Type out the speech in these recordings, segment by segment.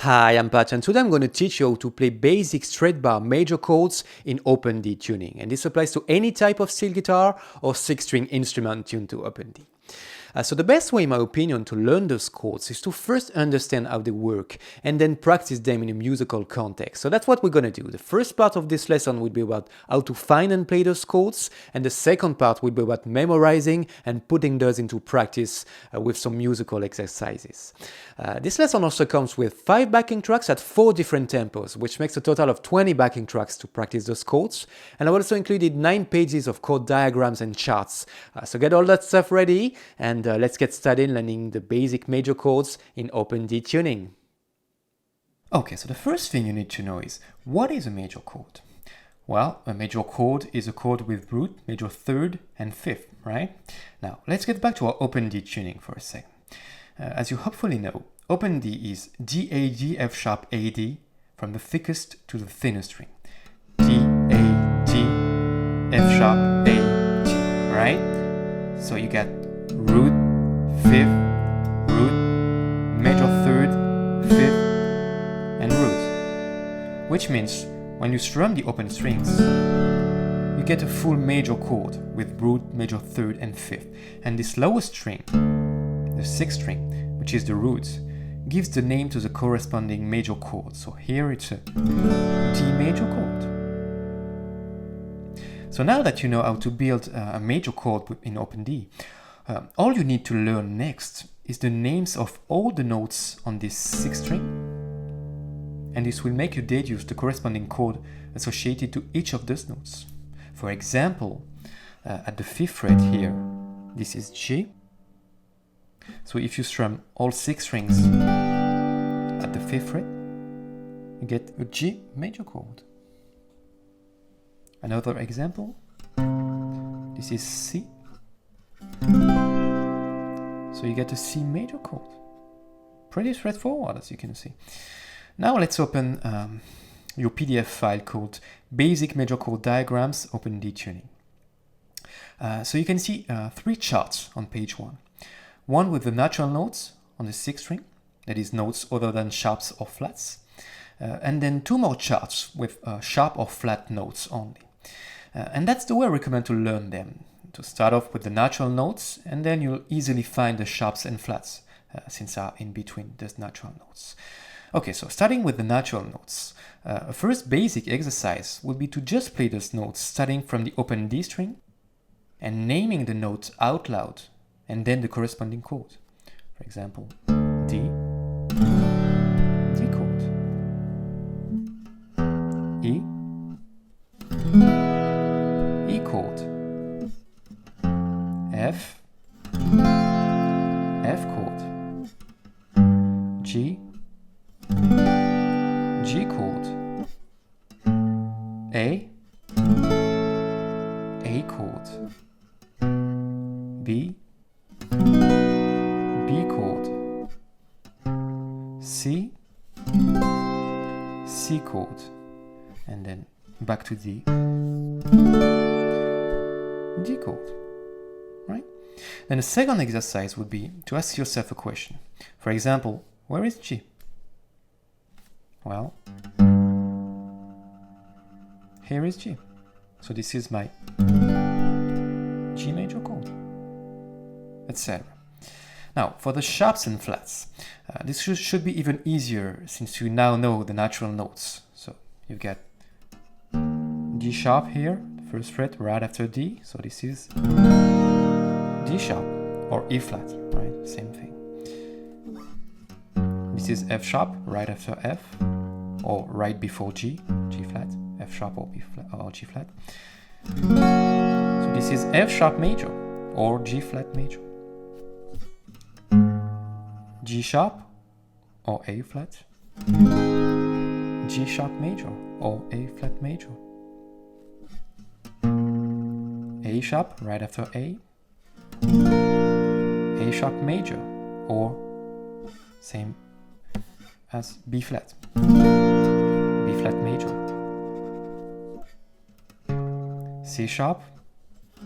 Hi, I'm Pat, and today I'm going to teach you how to play basic straight bar major chords in open D tuning. And this applies to any type of steel guitar or six-string instrument tuned to open D. So the best way, in my opinion, to learn those chords is to first understand how they work and then practice them in a musical context. So that's what we're going to do. The first part of this lesson will be about how to find and play those chords, and the second part will be about memorizing and putting those into practice with some musical exercises. This lesson also comes with 5 backing tracks at 4 different tempos, which makes a total of 20 backing tracks to practice those chords. And I've also included 9 pages of chord diagrams and charts. So get all that stuff ready, and let's get started learning the basic major chords in open D tuning. Okay, so the first thing you need to know is, what is a major chord? Well, a major chord is a chord with root, major third, and fifth, right? Now, let's get back to our open D tuning for a second. As you hopefully know, open D is D, A, D, F sharp, A, D, from the thickest to the thinnest string. D, A, D, F sharp, A, D, right? So you get root, fifth, root, major third, fifth, and root. Which means when you strum the open strings, you get a full major chord with root, major third, and fifth. And this lowest string, the sixth string, which is the root, gives the name to the corresponding major chord. So here it's a D major chord. So now that you know how to build a major chord in open D, all you need to learn next is the names of all the notes on this sixth string, and this will make you deduce the corresponding chord associated to each of those notes. For example, at the fifth fret here, this is G. So if you strum all 6 strings at the fifth fret, you get a G major chord. Another example, this is C. So you get a C major chord. Pretty straightforward, as you can see. Now let's open your PDF file called Basic Major Chord Diagrams Open D Tuning. So you can see 3 charts on page 1. One with the natural notes on the 6th string, that is notes other than sharps or flats. And then 2 more charts with sharp or flat notes only. And that's the way I recommend to learn them. To start off with the natural notes, and then you'll easily find the sharps and flats, since they are in between those natural notes. Okay, so starting with the natural notes, a first basic exercise would be to just play those notes starting from the open D string and naming the note out loud, and then the corresponding chord. For example, D, D chord, E, E chord, F, F chord, G, G chord, A, A chord, B, B chord, C, C chord, and then back to D, D chord. Right? Then the second exercise would be to ask yourself a question. For example, where is G? Well, here is G. So this is my G major chord, etc. Now, for the sharps and flats, this should be even easier since you now know the natural notes. So you get D sharp here, first fret right after D. So this is D sharp or E flat, right? Same thing. This is F sharp right after F, or right before G, G flat, F sharp or B flat or G flat. So this is F sharp major or G flat major. G sharp or A flat. G sharp major or A flat major. A sharp right after A. A sharp major, or same as B flat. B flat major. C sharp,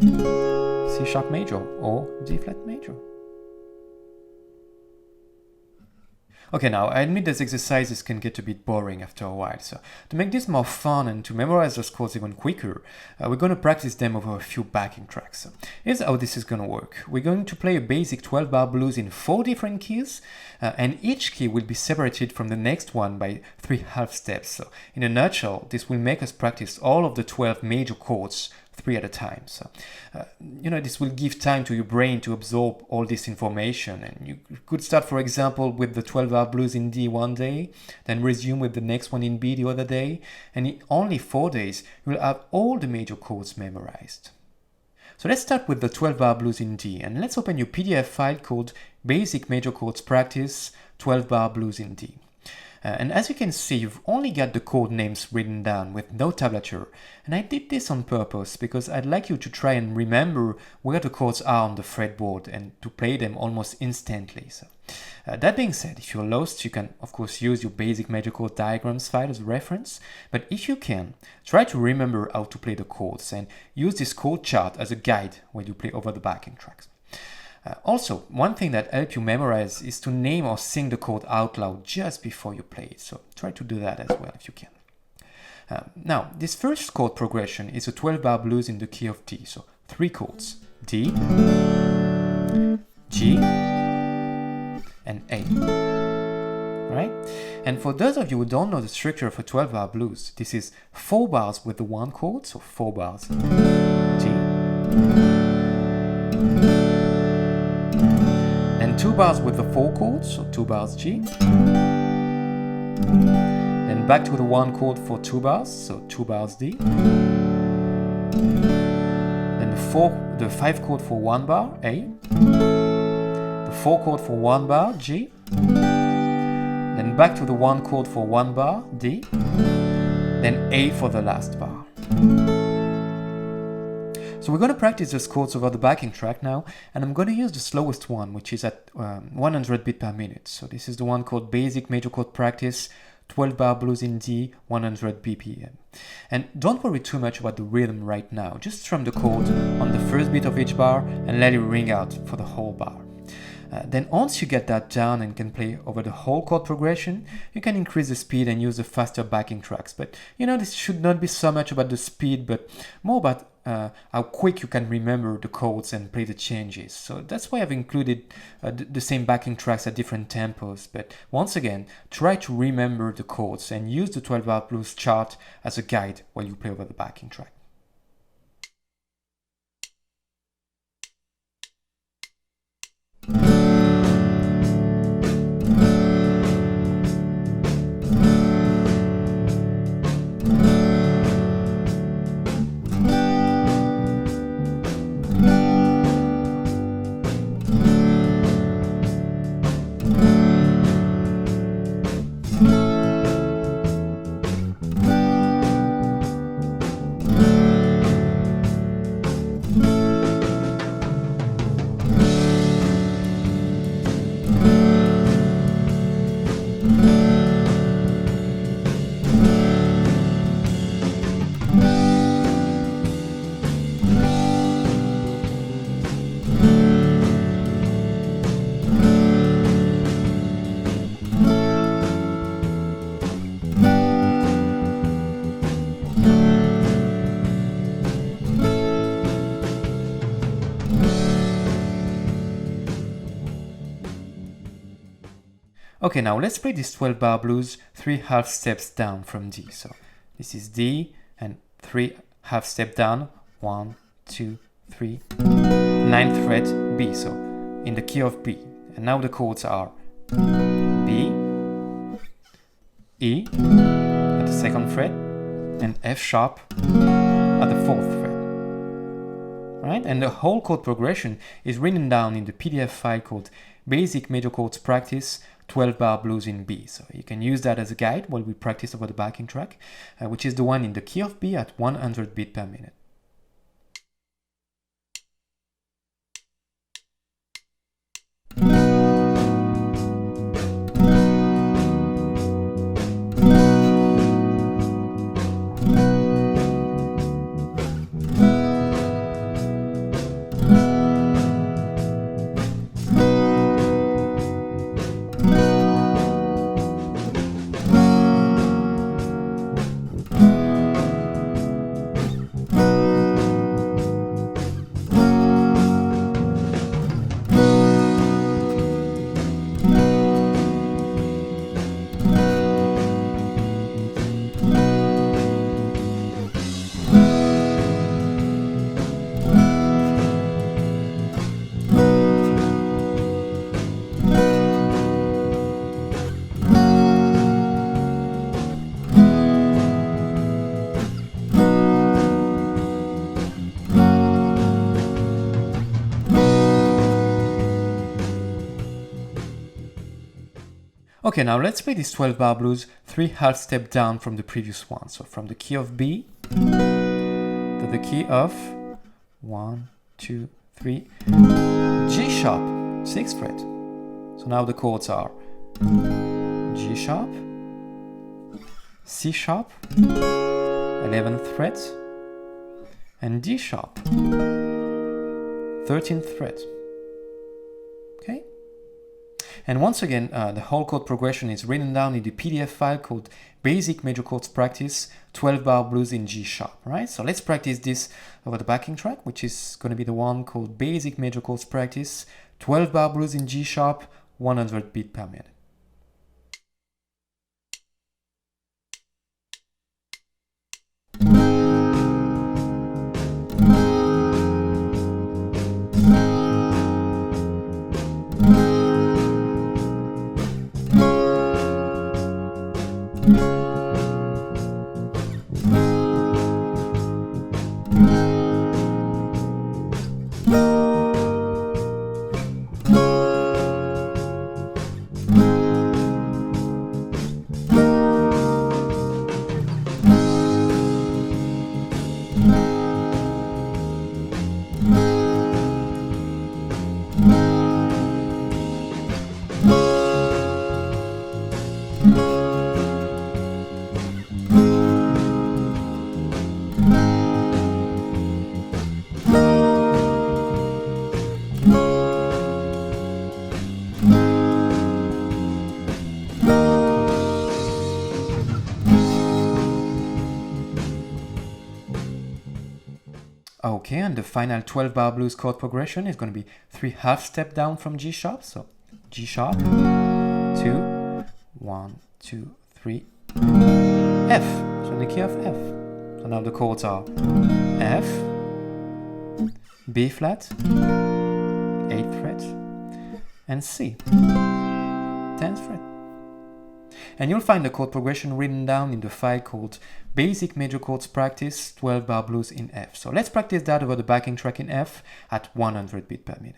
C sharp major, or D flat major. Okay, now I admit these exercises can get a bit boring after a while, so to make this more fun and to memorize those chords even quicker, we're going to practice them over a few backing tracks. So here's how this is going to work. We're going to play a basic 12-bar blues in 4 different keys, and each key will be separated from the next one by 3 half steps. So in a nutshell, this will make us practice all of the 12 major chords 3 at a time. So, this will give time to your brain to absorb all this information. And you could start, for example, with the 12-bar blues in D one day, then resume with the next one in B the other day. And in only 4 days, you'll have all the major chords memorized. So let's start with the 12-bar blues in D. And let's open your PDF file called Basic Major Chords Practice 12-bar blues in D. And as you can see, you've only got the chord names written down with no tablature. And I did this on purpose because I'd like you to try and remember where the chords are on the fretboard and to play them almost instantly. So, that being said, if you're lost, you can of course use your basic major chord diagrams file as a reference. But if you can, try to remember how to play the chords and use this chord chart as a guide when you play over the backing tracks. Also, one thing that helps you memorize is to name or sing the chord out loud just before you play it. So try to do that as well if you can. Now, this first chord progression is a 12-bar blues in the key of D. So 3 chords: D, G, and A. Right? And for those of you who don't know the structure of a 12-bar blues, this is 4 bars with the 1 chord, so 4 bars D. 2 bars with the 4 chords, so 2 bars G. Then back to the 1 chord for 2 bars, so 2 bars D. Then the 5 chord for 1 bar, A. The 4 chord for 1 bar, G. Then back to the 1 chord for 1 bar, D. Then A for the last bar. So we're going to practice those chords over the backing track now, and I'm going to use the slowest one, which is at 100 beats per minute. So this is the one called Basic Major Chord Practice, 12-bar blues in D, 100 BPM. And don't worry too much about the rhythm right now. Just strum the chord on the first beat of each bar and let it ring out for the whole bar. Then once you get that down and can play over the whole chord progression, you can increase the speed and use the faster backing tracks. But this should not be so much about the speed, but more about how quick you can remember the chords and play the changes. So that's why I've included the same backing tracks at different tempos. But once again, try to remember the chords and use the 12-bar blues chart as a guide while you play over the backing track. Okay, now let's play this 12-bar blues 3 half steps down from D. So this is D and 3 half step down, 1, 2, 3, 9th fret B, so in the key of B. And now the chords are B, E at the 2nd fret, and F sharp at the 4th fret. Right? And the whole chord progression is written down in the PDF file called Basic Major Chords Practice 12-bar blues in B. So you can use that as a guide while we practice over the backing track, which is the one in the key of B at 100 beats per minute. Okay, now let's play this 12 bar blues 3 half step down from the previous one. So from the key of B to the key of 1, 2, 3, G sharp, 6th fret. So now the chords are G sharp, C sharp, 11th fret, and D sharp, 13th fret. Okay? And once again, the whole chord progression is written down in the PDF file called Basic Major Chords Practice 12 Bar Blues in G Sharp, right? So let's practice this over the backing track, which is going to be the one called Basic Major Chords Practice 12 Bar Blues in G Sharp, 100 beats per minute. Okay, and the final 12 bar blues chord progression is going to be 3 half step down from G sharp. So G sharp, 2, 1, 2, 3, F. So in the key of F. So now the chords are F, B flat, 8th fret, and C, 10th fret. And you'll find the chord progression written down in the file called Basic Major Chords Practice 12 Bar Blues in F. So let's practice that over the backing track in F at 100 beats per minute.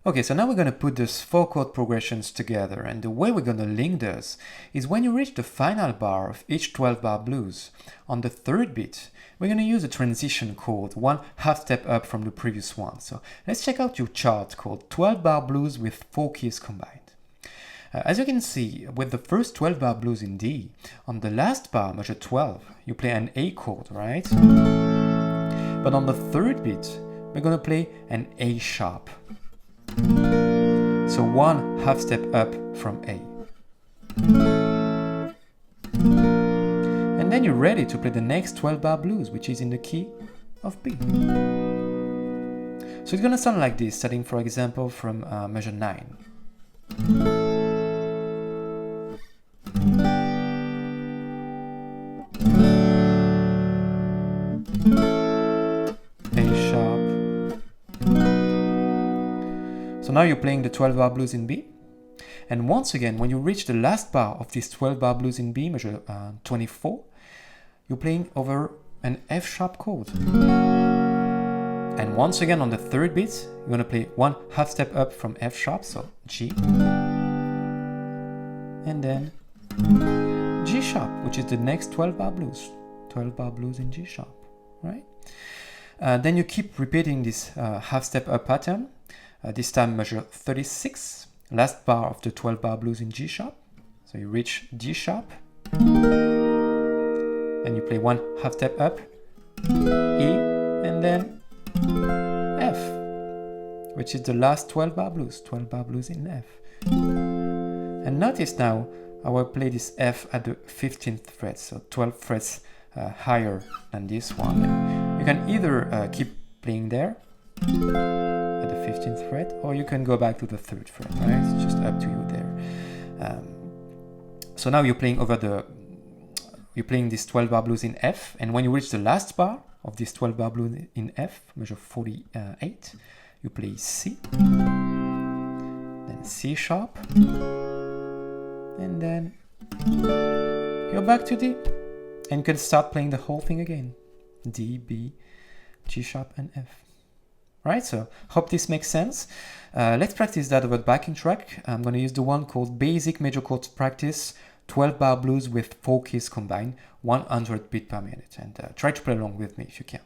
Okay, so now we're going to put those 4 chord progressions together, and the way we're going to link those is when you reach the final bar of each 12 bar blues, on the 3rd beat, we're going to use a transition chord, 1 half step up from the previous one. So let's check out your chart called 12 bar blues with 4 keys combined. As you can see, with the first 12 bar blues in D, on the last bar, measure 12, you play an A chord, right? But on the 3rd beat, we're going to play an A sharp. So 1 half step up from A. And then you're ready to play the next 12 bar blues, which is in the key of B. So it's gonna sound like this, starting for example from measure 9. So now you're playing the 12 bar blues in B. And once again, when you reach the last bar of this 12 bar blues in B, measure 24, you're playing over an F sharp chord. And once again on the 3rd beat, you're going to play 1 half step up from F sharp, so G. And then G sharp, which is the next 12 bar blues. 12 bar blues in G sharp, right? Then you keep repeating this half step up pattern. This time measure 36, last bar of the 12 bar blues in G sharp. So you reach G sharp, then you play one half step up, E, and then F, which is the last 12 bar blues in F. And notice now I will play this F at the 15th fret, so 12 frets higher than this one. You can either keep playing there at the 15th fret, or you can go back to the 3rd fret, right? It's just up to you there. So now you're playing this 12 bar blues in F, and when you reach the last bar of this 12 bar blues in F, measure 48, you play C, then C sharp, and then you're back to D, and you can start playing the whole thing again. D, B, G sharp, and F. Right, so hope this makes sense. Let's practice that over the backing track. I'm going to use the one called Basic Major Chords Practice, 12 bar blues with 4 keys combined, 100 beats per minute. And try to play along with me if you can.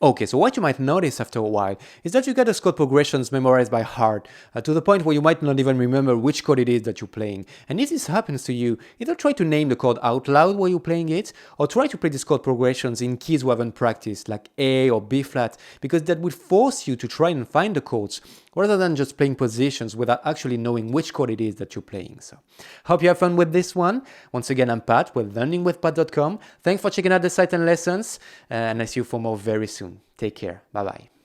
Okay, so what you might notice after a while is that you get those chord progressions memorized by heart, to the point where you might not even remember which chord it is that you're playing. And if this happens to you, either try to name the chord out loud while you're playing it, or try to play these chord progressions in keys you haven't practiced, like A or B flat, because that would force you to try and find the chords, rather than just playing positions without actually knowing which chord it is that you're playing. So, hope you have fun with this one. Once again, I'm Pat with learningwithpat.com. Thanks for checking out the site and lessons, and I see you for more very soon. Take care. Bye-bye.